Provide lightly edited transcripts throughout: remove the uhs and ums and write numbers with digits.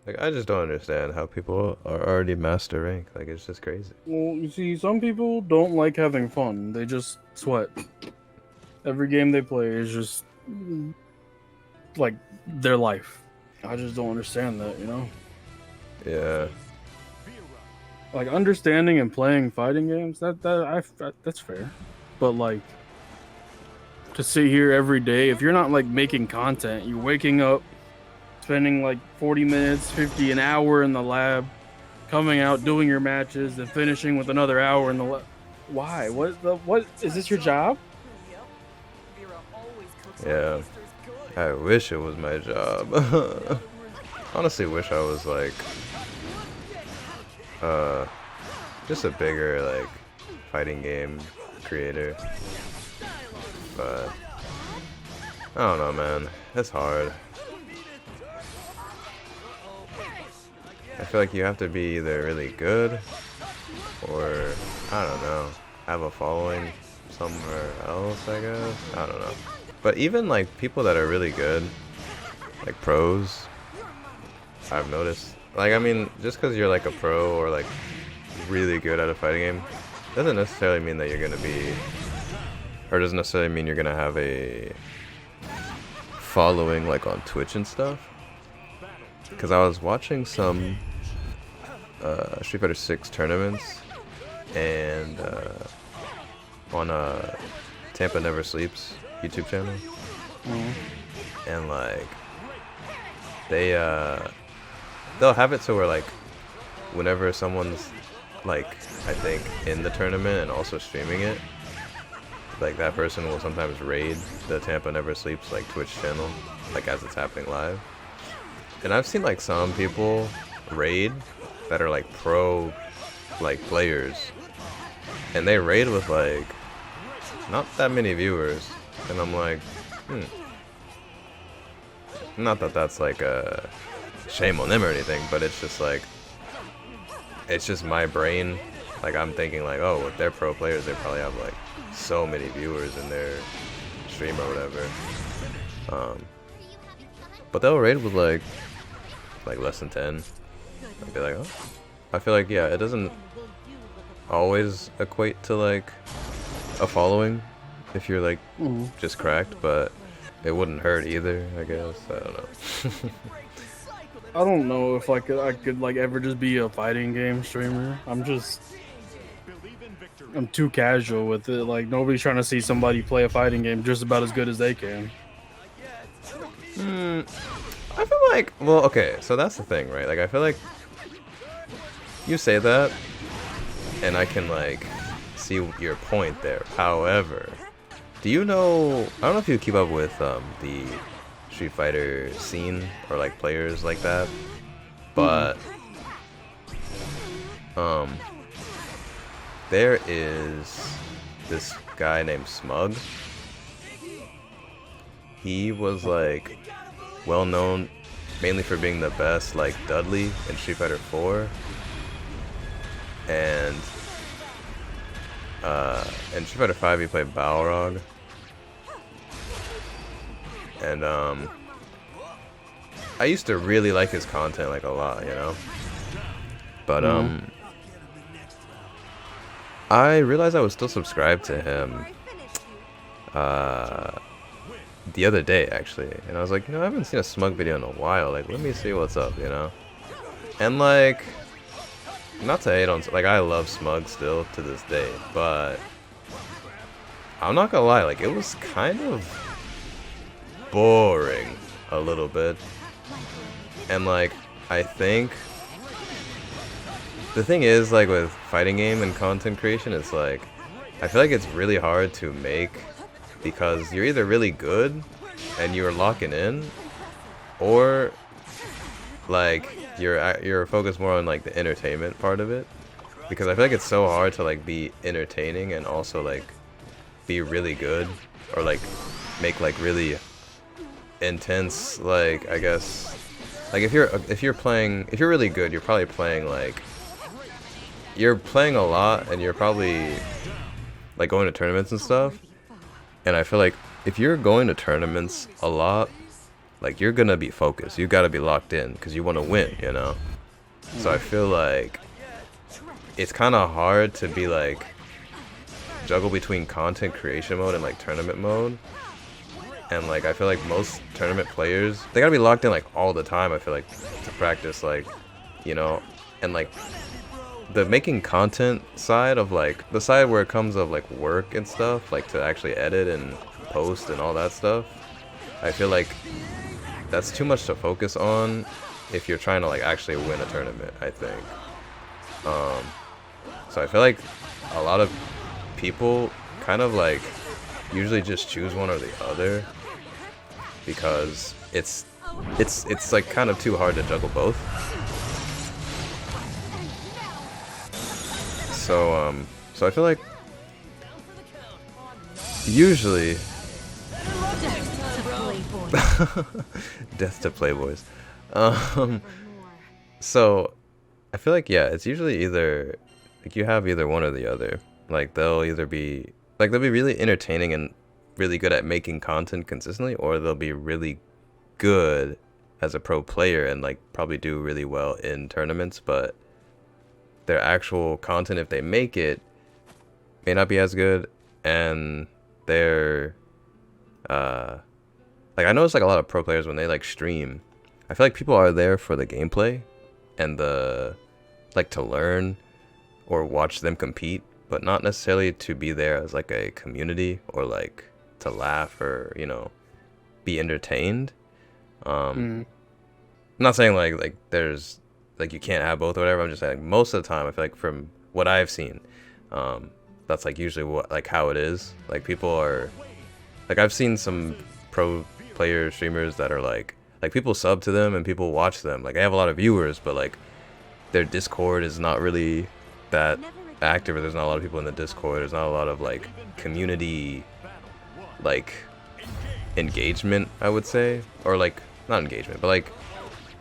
Like, I just don't understand how people are already master rank. Like, it's just crazy. Well, you see, some people don't like having fun. They just sweat. Every game they play is just like their life. I just don't understand that, you know? Yeah. Like understanding and playing fighting games, that's fair. But like to sit here every day, if you're not like making content, you're waking up, spending like 40 minutes, 50 an hour in the lab, coming out, doing your matches, and finishing with another hour in the lab. Why? What is this your job? Yeah. I wish it was my job. Honestly, wish I was like, uh, just a bigger like fighting game creator. But I don't know, man. It's hard. I feel like you have to be either really good or, I don't know, have a following somewhere else, I guess. I don't know. But even like people that are really good, like pros, I've noticed. Like, I mean, just because you're like a pro or like really good at a fighting game, doesn't necessarily mean that you're gonna be, or doesn't necessarily mean you're gonna have a following like on Twitch and stuff. Because I was watching some Street Fighter 6 tournaments and on Tampa Never Sleeps YouTube channel, and like they they'll have it so where like whenever someone's like I think in the tournament and also streaming it, like that person will sometimes raid the Tampa Never Sleeps like Twitch channel like as it's happening live. And I've seen like some people raid that are like pro like players, and they raid with like not that many viewers, and I'm like, not that that's like a shame on them or anything, but it's just like, it's just my brain, like I'm thinking like, oh, if they're pro players, they probably have like so many viewers in their stream or whatever. But they'll raid with like less than 10. I'd be like, oh. I feel like, yeah, it doesn't always equate to like a following if you're like just cracked, but it wouldn't hurt either, I guess. I don't know. I don't know if I could like ever just be a fighting game streamer. I'm too casual with it. Like nobody's trying to see somebody play a fighting game just about as good as they can. I feel like, well, okay, so that's the thing, right? Like, I feel like you say that, and I can like see your point there. However, do you know? I don't know if you keep up with the Street Fighter scene or like players like that, but there is this guy named Smug. He was like well known mainly for being the best like Dudley in Street Fighter 4, and in Street Fighter 5 he played Balrog, and I used to really like his content like a lot, you know, but I realized I was still subscribed to him the other day actually, and I was like, you know, I haven't seen a Smug video in a while, like let me see what's up, you know. And like, not to hate on, like I love Smug still to this day, but I'm not gonna lie, like it was kind of boring a little bit. And like I think the thing is, like with fighting game and content creation, it's like I feel like it's really hard to make, because you're either really good and you're locking in, or like you're focused more on like the entertainment part of it, because I feel like it's so hard to like be entertaining and also like be really good, or like make like really intense, like I guess like if you're really good, you're probably playing like you're playing a lot and you're probably like going to tournaments and stuff. And I feel like if you're going to tournaments a lot like you're gonna be focused. You gotta be locked in because you want to win, you know. So I feel like it's kind of hard to be like juggle between content creation mode and like tournament mode. And like I feel like most tournament players, they gotta be locked in like all the time, I feel like, to practice, like, you know. And like the making content side of like the side where it comes of like work and stuff, like to actually edit and post and all that stuff, I feel like that's too much to focus on if you're trying to like actually win a tournament, I think. So I feel like a lot of people kind of like usually just choose one or the other because it's like kind of too hard to juggle both. So I feel like usually death to playboys. So I feel like, yeah, it's usually either like you have either one or the other. Like they'll be really entertaining and really good at making content consistently, or they'll be really good as a pro player and like probably do really well in tournaments, but their actual content, if they make it, may not be as good. And they're like, I notice like a lot of pro players when they like stream, I feel like people are there for the gameplay and the like to learn or watch them compete, but not necessarily to be there as like a community or like to laugh or, you know, be entertained. I'm not saying like there's like you can't have both or whatever. I'm just saying like, most of the time I feel like from what I've seen, that's like usually what like how it is. Like people are like, I've seen some pro player streamers that are like people sub to them and people watch them. Like they have a lot of viewers, but like their Discord is not really that active, or there's not a lot of people in the Discord. There's not a lot of like community like engagement, I would say, or like not engagement, but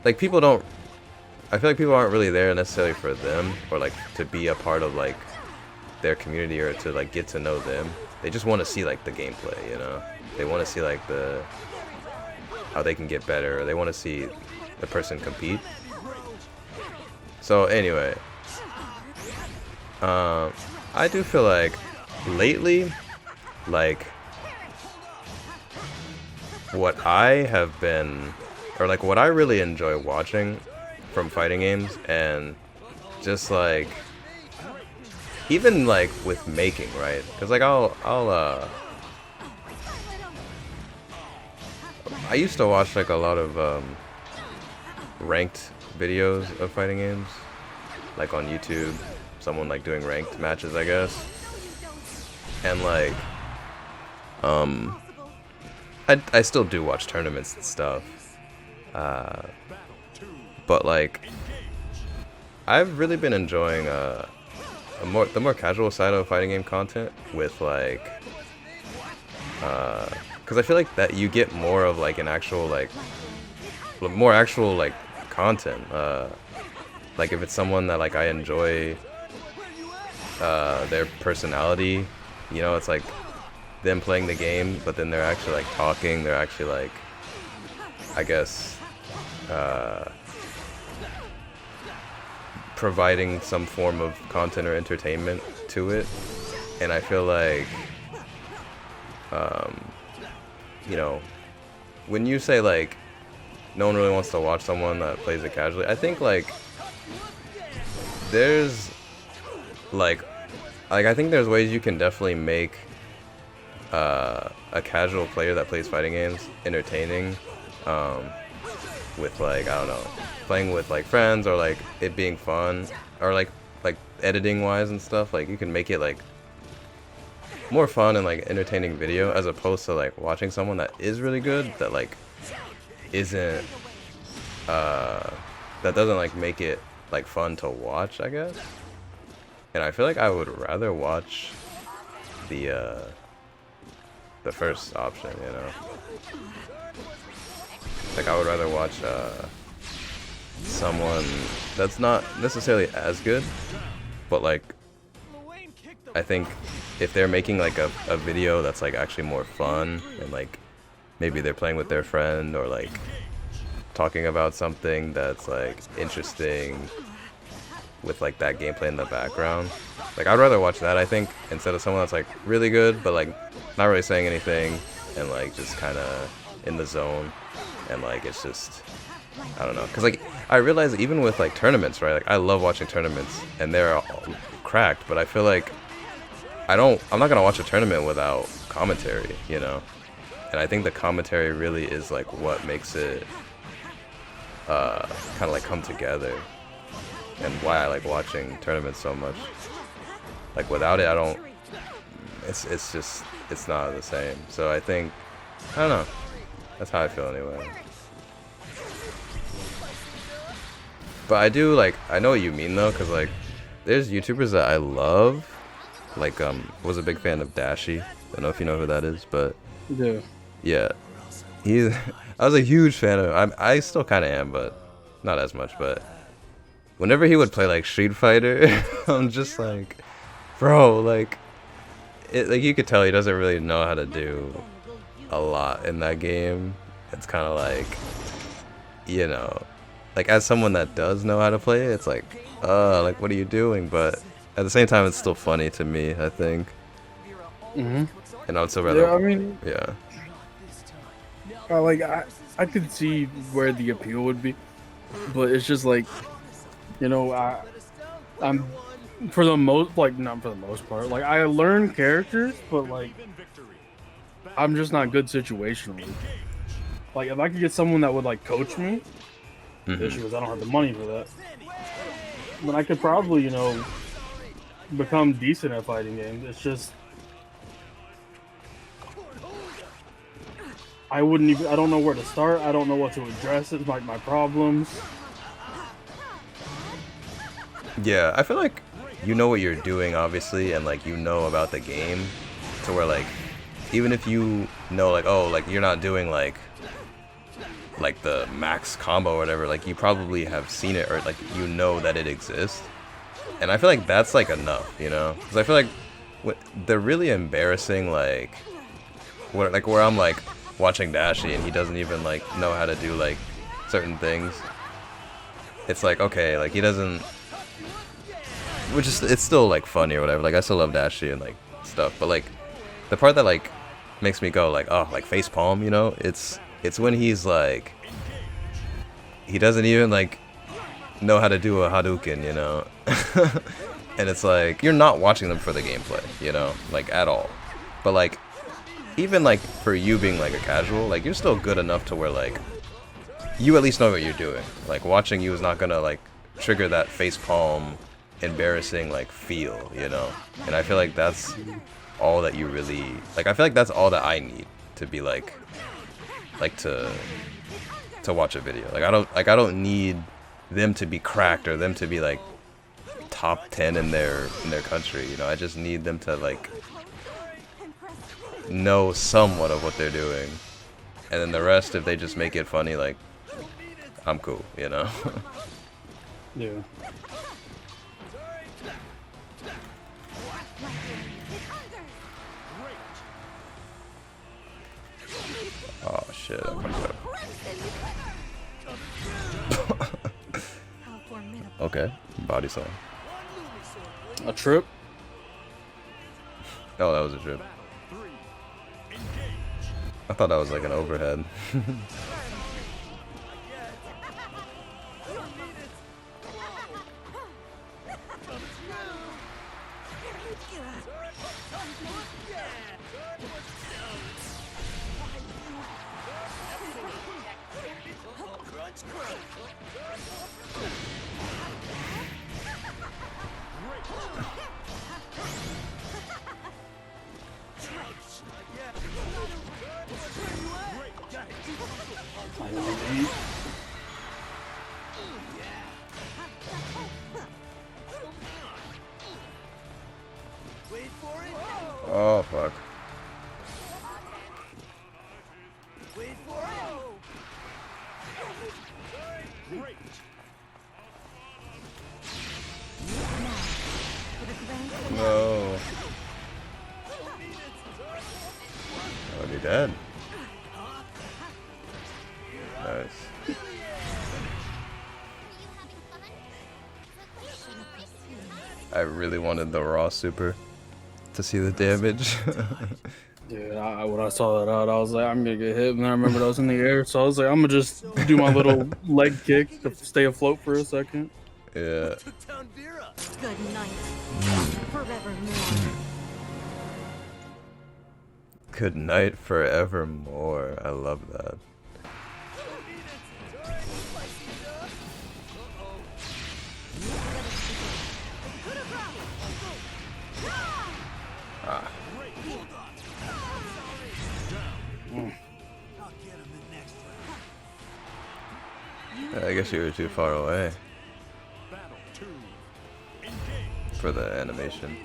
like people don't, I feel like people aren't really there necessarily for them or like to be a part of like their community or to like get to know them. They just want to see like the gameplay, you know. They want to see like the how they can get better, or they want to see the person compete. So anyway, I do feel like lately, like what I have been, or like what I really enjoy watching from fighting games, and just like even like with making, right? Because like I used to watch like a lot of ranked videos of fighting games, like on YouTube, someone like doing ranked matches, I guess. And like I still do watch tournaments and stuff, but like I've really been enjoying the more casual side of fighting game content with like because I feel like that you get more of like an actual like more actual like content, like if it's someone that like I enjoy their personality, you know, it's like them playing the game, but then they're actually like talking, they're actually like, I guess, providing some form of content or entertainment to it. And I feel like you know, when you say like no one really wants to watch someone that plays it casually, I think like there's like I think there's ways you can definitely make a casual player that plays fighting games entertaining, with like, I don't know, playing with like friends, or like it being fun, or like editing wise and stuff. Like you can make it like more fun and like entertaining video, as opposed to like watching someone that is really good that like isn't that doesn't like make it like fun to watch, I guess. And I feel like I would rather watch the first option, you know. Like I would rather watch someone that's not necessarily as good, but like I think if they're making like a video that's like actually more fun and like maybe they're playing with their friend or like talking about something that's like interesting with like that gameplay in the background. Like I'd rather watch that, I think, instead of someone that's like really good but like not really saying anything and like just kind of in the zone, and like it's just, I don't know, because like I realize even with like tournaments, right, like I love watching tournaments and they're all cracked, but I feel like I'm not gonna watch a tournament without commentary, you know. And I think the commentary really is like what makes it kind of like come together, and why I like watching tournaments so much. Like without it, I don't. It's just, it's not the same. So I think, I don't know. That's how I feel anyway. But I do like, I know what you mean though, cause like there's YouTubers that I love. Like was a big fan of Dashi. I don't know if you know who that is, but Yeah. yeah, I was a huge fan of. I still kind of am, but not as much. But whenever he would play like Street Fighter, I'm just like, bro, like you could tell he doesn't really know how to do a lot in that game. It's kind of like, you know, like as someone that does know how to play it, it's like what are you doing? But at the same time, it's still funny to me, I think. Mhm. And I would still rather. Yeah, I mean, yeah. like I could see where the appeal would be, but it's just like, you know, I'm for the most, like, not for the most part, like I learn characters, but like I'm just not good situationally. Like if I could get someone that would like coach me, the issue is I don't have the money for that. But I could probably, you know, become decent at fighting games. It's just I don't know where to start. I don't know what to address. It's like my problems. Yeah, I feel like you know what you're doing, obviously, and like you know about the game, to where like even if you know like, oh, like you're not doing like the max combo or whatever, like you probably have seen it, or like you know that it exists. And I feel like that's like enough, you know, because I feel like they're really embarrassing, like where I'm like watching Dashi and he doesn't even like know how to do like certain things. It's like, okay, like he doesn't, which is, it's still like funny or whatever. Like I still love Dashi and like stuff, but like the part that like makes me go like, oh, like face palm, you know, it's when he's like, he doesn't even like know how to do a Hadouken, you know. And it's like you're not watching them for the gameplay, you know, like at all. But like even like for you being like a casual, like you're still good enough to where like you at least know what you're doing. Like watching you is not gonna like trigger that face palm embarrassing like feel, you know. And I feel like that's all that you really like. I feel like that's all that I need to be like to watch a video. Like I don't need them to be cracked or them to be like top 10 in their country, you know. I just need them to like know somewhat of what they're doing, and then the rest, if they just make it funny, like I'm cool, you know. Yeah. Oh shit, I'm fucked up. Okay, body slam. A trip? Oh, that was a trip. I thought that was like an overhead. Oh fuck. No. I would be dead. I really wanted the raw super to see the damage. Dude, when I saw that out, I was like, I'm gonna get hit. And then I remembered I was in the air, so I was like, I'm gonna just do my little leg kick to stay afloat for a second. Yeah. Good night. Forevermore. Good night forevermore. I love that. Ah. I guess you were too far away for the animation.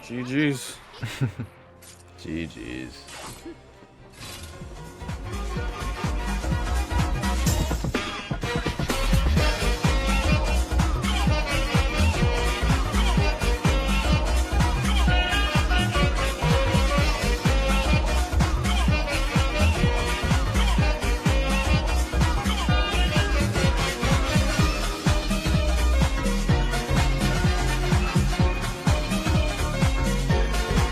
GG's. GG's.